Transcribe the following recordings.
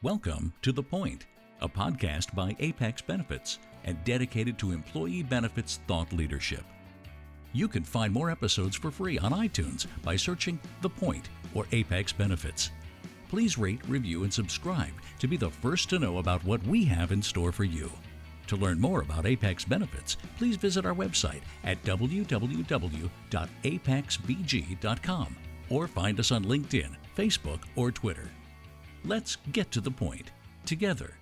Welcome to The Point, a podcast by Apex Benefits and dedicated to employee benefits thought leadership. You can find more episodes for free on iTunes by searching The Point or Apex Benefits. Please rate, review, and subscribe to be the first to know about what we have in store for you. To learn more about Apex Benefits, please visit our website at www.apexbg.com or find us on LinkedIn, Facebook, or Twitter. Let's get to the point together.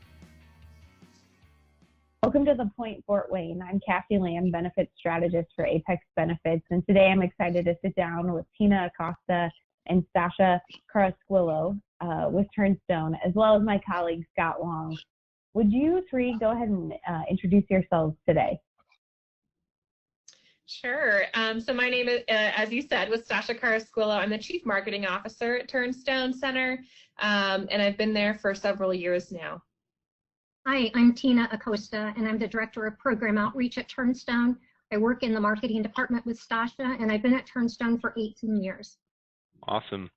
Welcome to The Point, Fort Wayne. I'm Kassee, Lamm, Benefits Strategist for Apex Benefits, and today I'm excited to sit down with Tina Acosta and Stasha Carrasquillo with Turnstone, as well as my colleague Scott Long. Would you three go ahead and introduce yourselves today? Sure. So my name is, as you said, was Stasha Carrasquillo. I'm the Chief Marketing Officer at Turnstone Center, and I've been there for several years now. Hi, I'm Tina Acosta, and I'm the Director of Program Outreach at Turnstone. I work in the marketing department with Stasha, and I've been at Turnstone for 18 years. Awesome.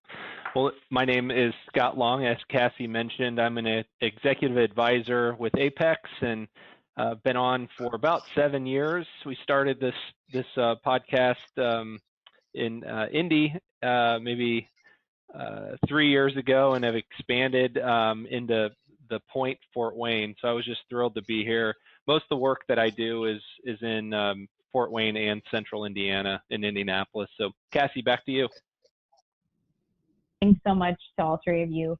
Well, my name is Scott Long. As Kassee mentioned, I'm an executive advisor with Apex and been on for about 7 years. We started this podcast in Indy maybe 3 years ago and have expanded into the Point, Fort Wayne. So I was just thrilled to be here. Most of the work that I do is in Fort Wayne and Central Indiana in Indianapolis. So Kassee, back to you. Thanks so much to all three of you.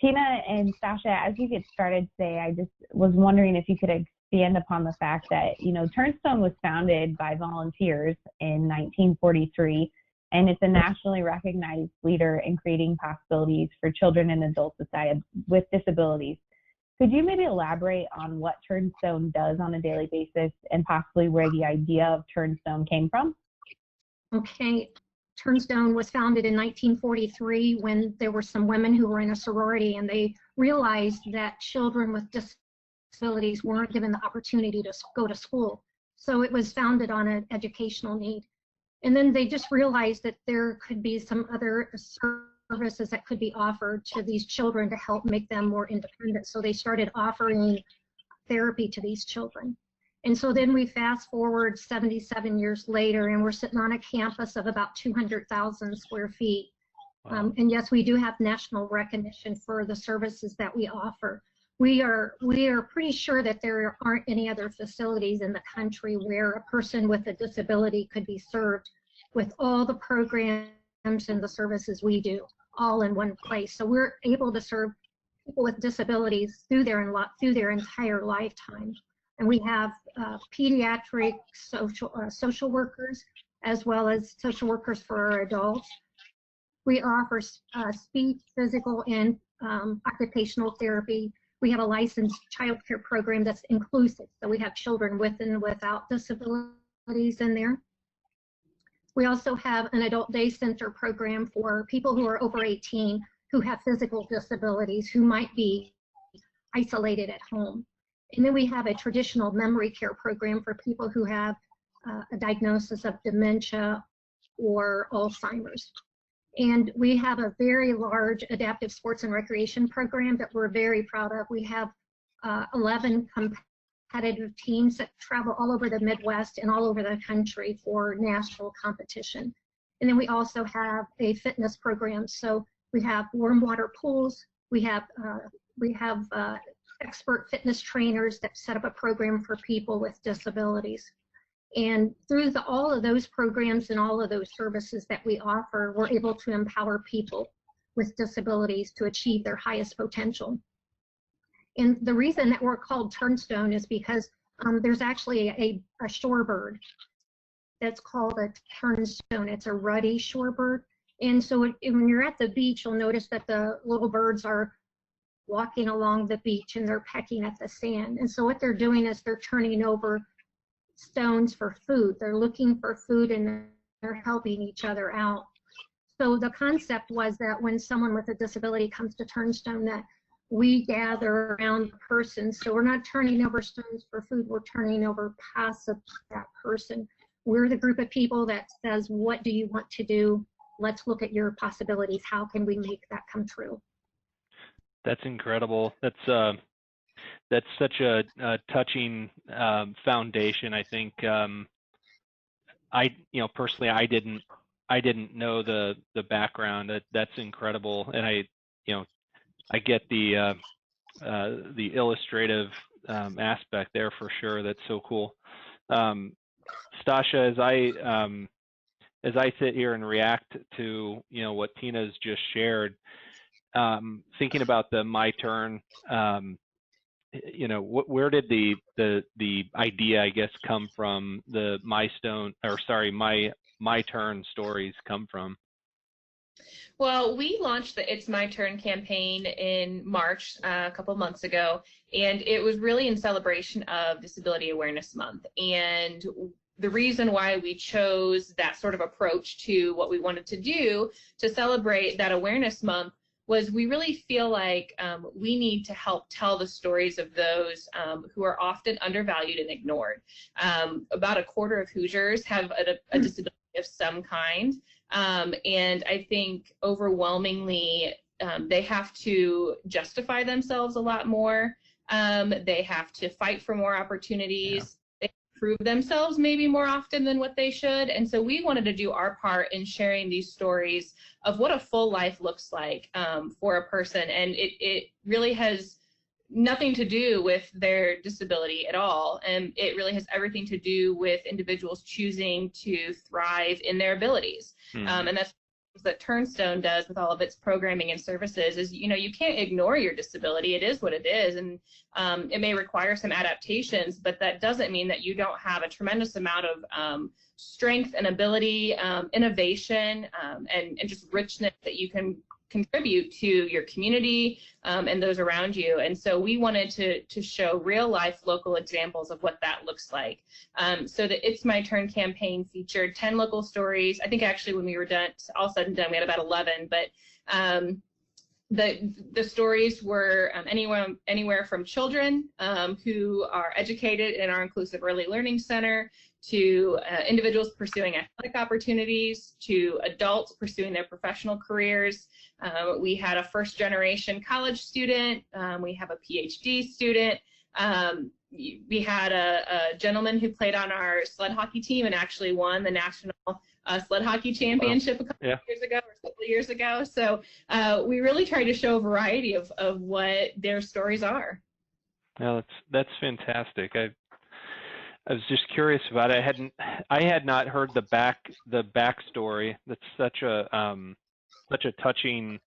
Tina and Stasha, as you get started today, I just was wondering if you could expand upon the fact that, Turnstone was founded by volunteers in 1943, and it's a nationally recognized leader in creating possibilities for children and adults with disabilities. Could you maybe elaborate on what Turnstone does on a daily basis and possibly where the idea of Turnstone came from? Okay. Turnstone was founded in 1943 when there were some women who were in a sorority, and they realized that children with disabilities weren't given the opportunity to go to school. So it was founded on an educational need. And then they just realized that there could be some other services that could be offered to these children to help make them more independent. So they started offering therapy to these children. And so then we fast forward 77 years later, and we're sitting on a campus of about 200,000 square feet. Wow. And yes, we do have national recognition for the services that we offer. We are pretty sure that there aren't any other facilities in the country where a person with a disability could be served with all the programs and the services we do, all in one place. So we're able to serve people with disabilities through their entire lifetime. And we have pediatric social workers, as well as social workers for our adults. We offer speech, physical, and occupational therapy. We have a licensed child care program that's inclusive, so we have children with and without disabilities in there. We also have an adult day center program for people who are over 18 who have physical disabilities, who might be isolated at home. And then we have a traditional memory care program for people who have a diagnosis of dementia or Alzheimer's. And we have a very large adaptive sports and recreation program that we're very proud of. We have 11 competitive teams that travel all over the Midwest and all over the country for national competition. And then we also have a fitness program. So we have warm water pools. We have expert fitness trainers that set up a program for people with disabilities. And through all of those programs and all of those services that we offer, we're able to empower people with disabilities to achieve their highest potential. And the reason that we're called Turnstone is because there's actually a shorebird that's called a turnstone. It's a ruddy shorebird. And so when you're at the beach, you'll notice that the little birds are walking along the beach and they're pecking at the sand. And so what they're doing is they're turning over stones for food. They're looking for food and they're helping each other out. So the concept was that when someone with a disability comes to Turnstone, that we gather around the person. So we're not turning over stones for food, we're turning over possibly that person. We're the group of people that says, what do you want to do? Let's look at your possibilities. How can we make that come true? That's incredible. That's such a touching foundation. I think personally, I didn't know the background. That's incredible, and I get the illustrative aspect there for sure. That's so cool. Stasha, as I sit here and react to what Tina's just shared, thinking about the My Turn, where did the idea, I guess, come from? The My Turn stories come from? Well, we launched the It's My Turn campaign in March, a couple months ago, and it was really in celebration of Disability Awareness Month. And the reason why we chose that sort of approach to what we wanted to do to celebrate that awareness month was we really feel like we need to help tell the stories of those who are often undervalued and ignored. About a quarter of Hoosiers have a disability of some kind. And I think overwhelmingly they have to justify themselves a lot more. They have to fight for more opportunities. Yeah. They prove themselves maybe more often than what they should. And so we wanted to do our part in sharing these stories of what a full life looks like for a person. And it really has nothing to do with their disability at all. And it really has everything to do with individuals choosing to thrive in their abilities. Mm-hmm. And that's that Turnstone does with all of its programming and services is, you can't ignore your disability. It is what it is. And it may require some adaptations, but that doesn't mean that you don't have a tremendous amount of strength and ability, innovation, and just richness that you can contribute to your community and those around you. And so we wanted to show real life local examples of what that looks like. So the It's My Turn campaign featured 10 local stories. I think actually when we were done, all said and done, we had about 11, but the stories were anywhere from children who are educated in our Inclusive Early Learning Center to individuals pursuing athletic opportunities, to adults pursuing their professional careers. We had a first-generation college student. We have a PhD student. We had a gentleman who played on our sled hockey team and actually won the national sled hockey championship a couple years ago. So we really tried to show a variety of what their stories are. Well, that's fantastic. I was just curious about it. I had not heard the backstory. That's such a touching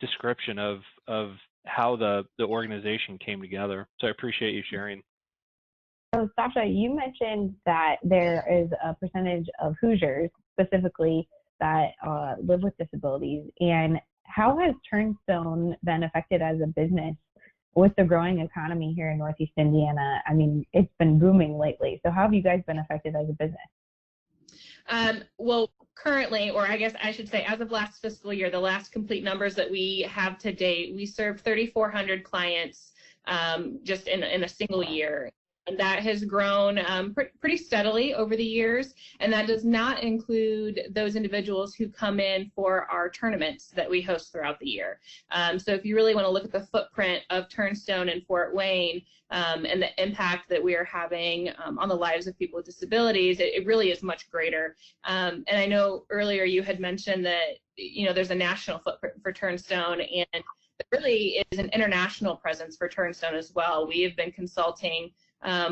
description of how the organization came together. So I appreciate you sharing. So Stasha, you mentioned that there is a percentage of Hoosiers specifically that live with disabilities. And how has Turnstone been affected as a business with the growing economy here in Northeast Indiana? I mean, it's been booming lately. So how have you guys been affected as a business? Well, currently, or I guess I should say as of last fiscal year, the last complete numbers that we have to date, we served 3,400 clients just in a single year. And that has grown pretty steadily over the years. And that does not include those individuals who come in for our tournaments that we host throughout the year. So if you really want to look at the footprint of Turnstone in Fort Wayne and the impact that we are having on the lives of people with disabilities, it really is much greater. And I know earlier you had mentioned that, there's a national footprint for Turnstone, and there really is an international presence for Turnstone as well. We have been consulting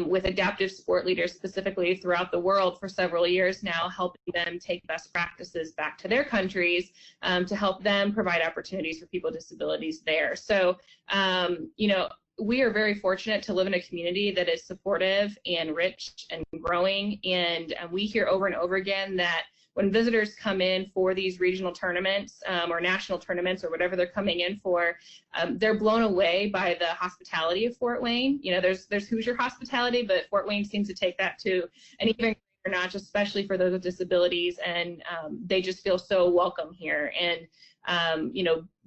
with adaptive sport leaders specifically throughout the world for several years now, helping them take best practices back to their countries to help them provide opportunities for people with disabilities there. So, we are very fortunate to live in a community that is supportive and rich and growing. And we hear over and over again that when visitors come in for these regional tournaments or national tournaments or whatever they're coming in for, they're blown away by the hospitality of Fort Wayne. There's Hoosier hospitality, but Fort Wayne seems to take that to an even greater notch, especially for those with disabilities, and they just feel so welcome here. And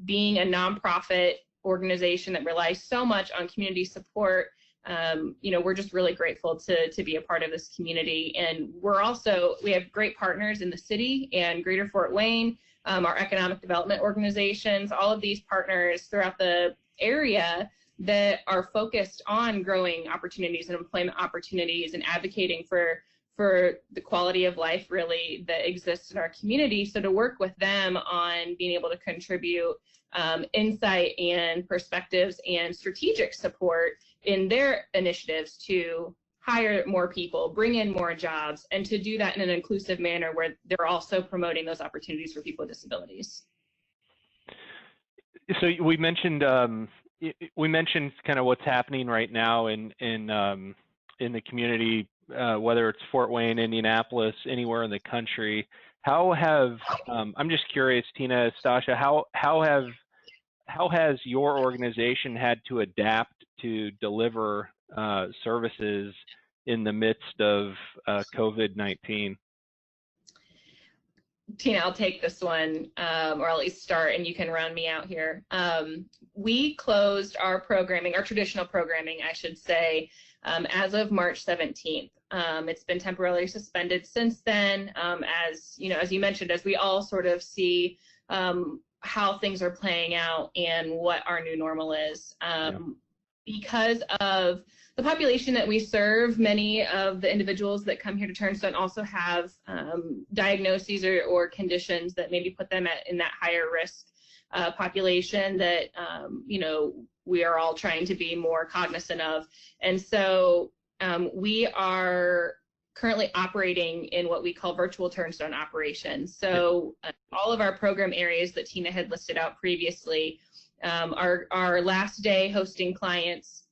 being a nonprofit organization that relies so much on community support, we're just really grateful to be a part of this community. And we have great partners in the city and Greater Fort Wayne. our economic development organizations, all of these partners throughout the area that are focused on growing opportunities and employment opportunities and advocating for the quality of life really that exists in our community. So to work with them on being able to contribute insight and perspectives and strategic support in their initiatives to hire more people, bring in more jobs, and to do that in an inclusive manner where they're also promoting those opportunities for people with disabilities. So we mentioned kind of what's happening right now in the community, whether it's Fort Wayne, Indianapolis, anywhere in the country. How have I'm just curious, Tina, Stasha, how has your organization had to adapt to deliver services in the midst of COVID-19? Tina, I'll take this one, or at least start, and you can round me out here. We closed our programming, our traditional programming, I should say, as of March 17th. It's been temporarily suspended since then, as you mentioned, as we all sort of see how things are playing out and what our new normal is. Because of the population that we serve, many of the individuals that come here to Turnstone also have diagnoses or conditions that maybe put them in that higher risk population that we are all trying to be more cognizant of. And so we are currently operating in what we call virtual Turnstone operations. So all of our program areas that Tina had listed out previously, our last day hosting clients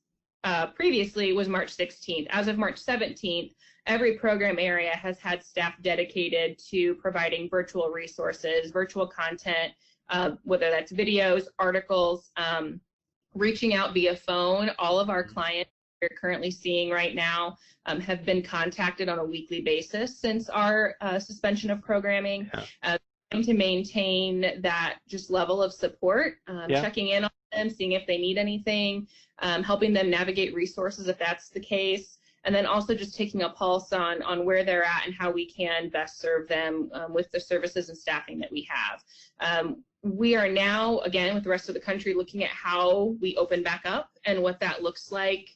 previously was March 16th. As of March 17th, every program area has had staff dedicated to providing virtual resources, virtual content, whether that's videos, articles, reaching out via phone. All of our clients we're currently seeing right now have been contacted on a weekly basis since our suspension of programming. To maintain that just level of support, checking in on them, seeing if they need anything, helping them navigate resources if that's the case, and then also just taking a pulse on where they're at and how we can best serve them with the services and staffing that we have. We are now, again, with the rest of the country, looking at how we open back up and what that looks like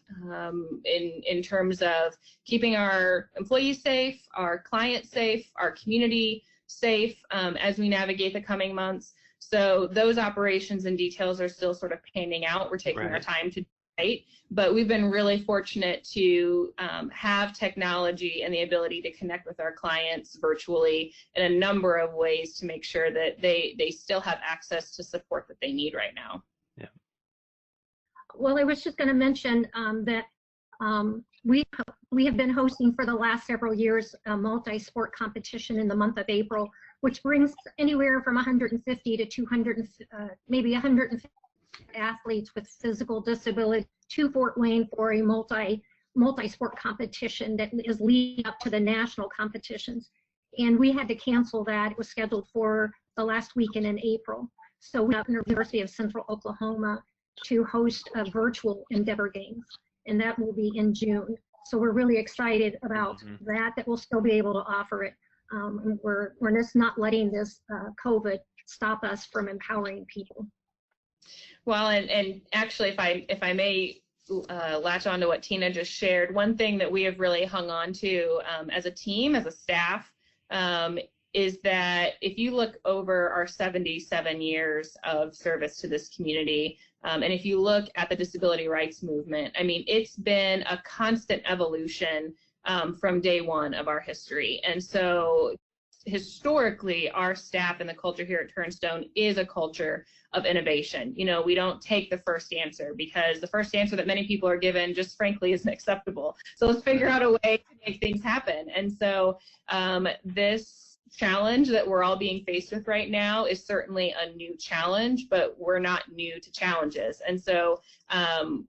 in terms of keeping our employees safe, our clients safe, our community safe as we navigate the coming months. So those operations and details are still sort of panning out. We're taking our time to date, but we've been really fortunate to have technology and the ability to connect with our clients virtually in a number of ways to make sure that they still have access to support that they need right now. Yeah. Well, I was just going to mention that we have been hosting for the last several years a multi-sport competition in the month of April, which brings anywhere from 150 to 200, maybe 150 athletes with physical disability to Fort Wayne for a multi-sport competition that is leading up to the national competitions. And we had to cancel that. It was scheduled for the last weekend in April. So we have the University of Central Oklahoma to host a virtual Endeavor Games, and that will be in June. So we're really excited about that we'll still be able to offer it. And we're just not letting this COVID stop us from empowering people. Well, and actually, if I may latch on to what Tina just shared, one thing that we have really hung on to as a team, as a staff, is that if you look over our 77 years of service to this community, and if you look at the disability rights movement, I mean, it's been a constant evolution from day one of our history. And so historically, our staff and the culture here at Turnstone is a culture of innovation. You know, we don't take the first answer because the first answer that many people are given just frankly isn't acceptable. So let's figure out a way to make things happen. And so this challenge that we're all being faced with right now is certainly a new challenge, but we're not new to challenges. And so,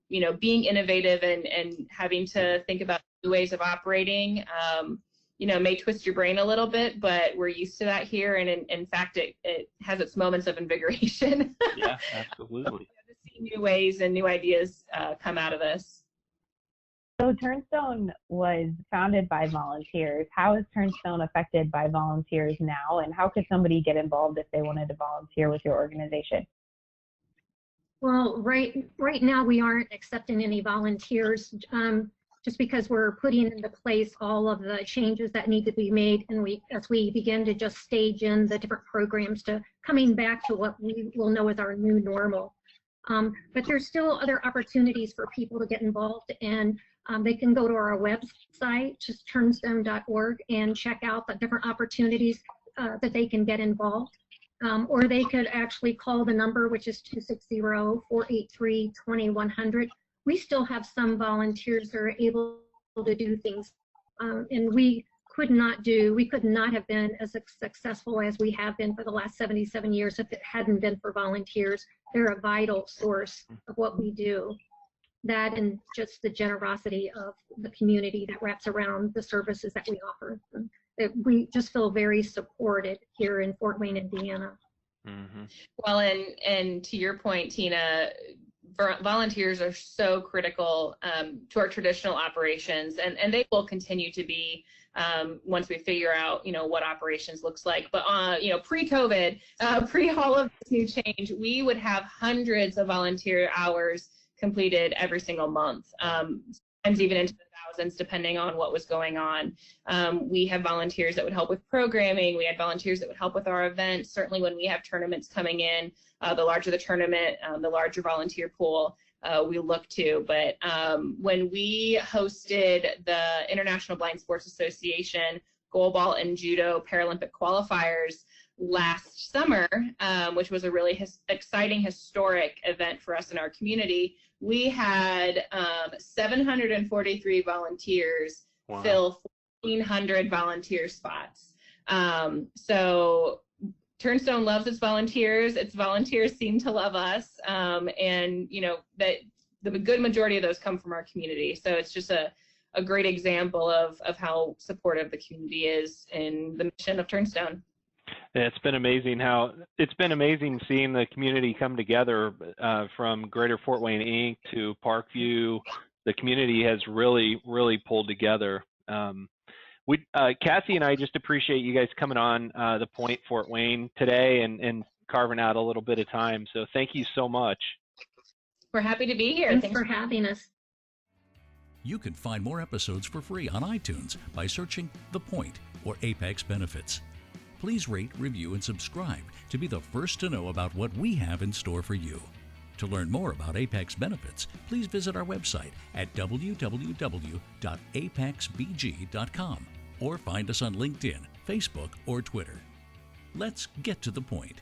you know, being innovative and having to think about new ways of operating, you know, may twist your brain a little bit, but we're used to that here. And in fact, it has its moments of invigoration. Yeah, absolutely. To see new ways and new ideas come out of this. So Turnstone was founded by volunteers. How is Turnstone affected by volunteers now, and how could somebody get involved if they wanted to volunteer with your organization? Well, right now we aren't accepting any volunteers, just because we're putting into place all of the changes that need to be made, and as we begin to just stage in the different programs to coming back to what we will know as our new normal. But there's still other opportunities for people to get involved, and they can go to our website, just turnstone.org, and check out the different opportunities that they can get involved. Or they could actually call the number, which is 260-483-2100. We still have some volunteers that are able to do things, and we could not have been as successful as we have been for the last 77 years if it hadn't been for volunteers. They're a vital source of what we do. That and just the generosity of the community that wraps around the services that we offer. We just feel very supported here in Fort Wayne, Indiana. Mm-hmm. Well, and to your point, Tina, volunteers are so critical to our traditional operations, and they will continue to be once we figure out, what operations looks like. But, pre-COVID, pre all of this new change, we would have hundreds of volunteer hours completed every single month, sometimes even into the thousands, depending on what was going on. We have volunteers that would help with programming. We had volunteers that would help with our events. Certainly when we have tournaments coming in, the larger the tournament, the larger volunteer pool we look to. But when we hosted the International Blind Sports Association goalball and judo Paralympic qualifiers last summer, which was a really exciting, historic event for us in our community, we had 743 volunteers fill 1,400 volunteer spots. So Turnstone loves its volunteers. Its volunteers seem to love us, and that the good majority of those come from our community. So it's just a great example of how supportive the community is in the mission of Turnstone. It's been amazing seeing the community come together, from Greater Fort Wayne Inc. to Parkview. The community has really, really pulled together. Kassee and I just appreciate you guys coming on the Point Fort Wayne today and carving out a little bit of time. So thank you so much. We're happy to be here. Thanks for having us. You can find more episodes for free on iTunes by searching The Point or Apex Benefits. Please rate, review, and subscribe to be the first to know about what we have in store for you. To learn more about Apex Benefits, please visit our website at www.apexbg.com or find us on LinkedIn, Facebook, or Twitter. Let's get to the point.